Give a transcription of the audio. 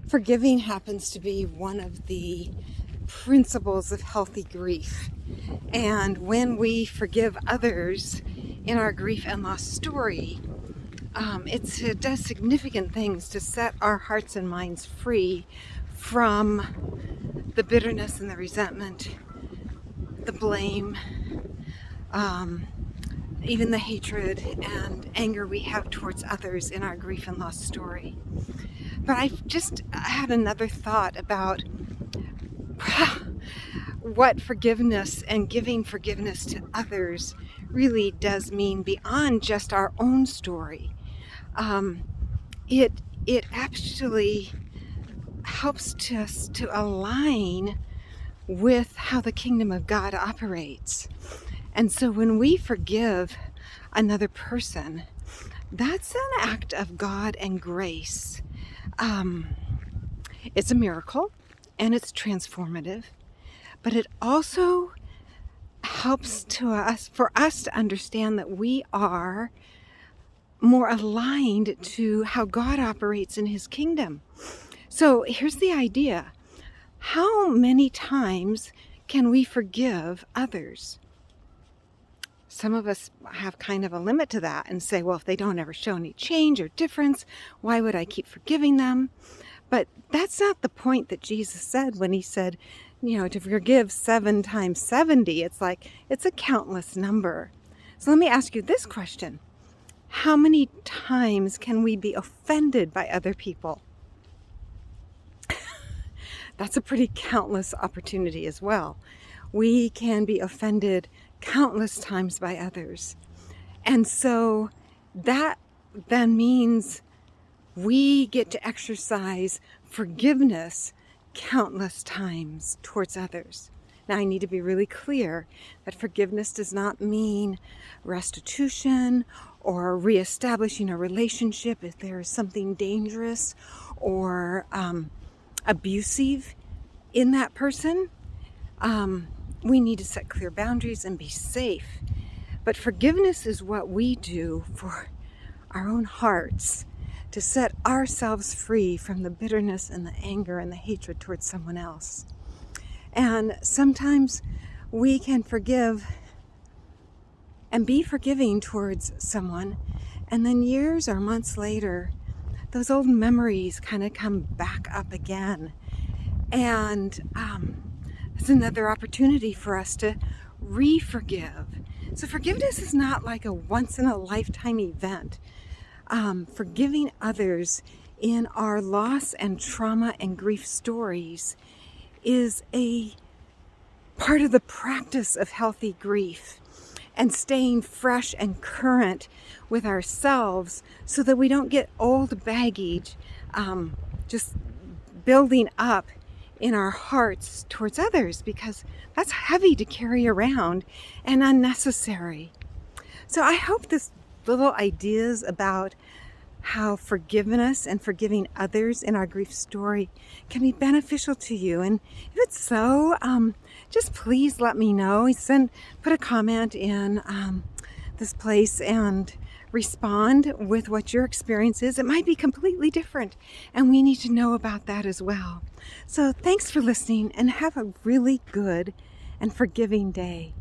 Forgiving happens to be one of the principles of healthy grief. And when we forgive others in our grief and loss story, it does significant things to set our hearts and minds free from the bitterness and the resentment, the blame, even the hatred and anger we have towards others in our grief and loss story. But I had another thought about what forgiveness and giving forgiveness to others really does mean beyond just our own story. It actually helps us to align with how the kingdom of God operates. And so when we forgive another person, that's an act of God and grace. It's a miracle and it's transformative, but it also helps for us to understand that we are more aligned to how God operates in his kingdom. So here's the idea. How many times can we forgive others? Some of us have kind of a limit to that and say, well, if they don't ever show any change or difference, why would I keep forgiving them? But that's not the point that Jesus said when he said, to forgive 7 times 70. It's a countless number. So let me ask you this question. How many times can we be offended by other people? That's a pretty countless opportunity as well. We can be offended countless times by others. And so that then means we get to exercise forgiveness countless times towards others. Now, I need to be really clear that forgiveness does not mean restitution or reestablishing a relationship if there is something dangerous or abusive in that person. We need to set clear boundaries and be safe. But forgiveness is what we do for our own hearts to set ourselves free from the bitterness and the anger and the hatred towards someone else. And sometimes we can forgive and be forgiving towards someone, and then years or months later, those old memories kind of come back up again. And it's another opportunity for us to re-forgive. So forgiveness is not like a once-in-a-lifetime event. Forgiving others in our loss and trauma and grief stories is a part of the practice of healthy grief and staying fresh and current with ourselves so that we don't get old baggage just building up in our hearts towards others, because that's heavy to carry around and unnecessary. So I hope this little ideas about how forgiveness and forgiving others in our grief story can be beneficial to you. And if it's so, just please let me know. Put a comment in this place and respond with what your experience is. It might be completely different, and we need to know about that as well. So thanks for listening, and have a really good and forgiving day.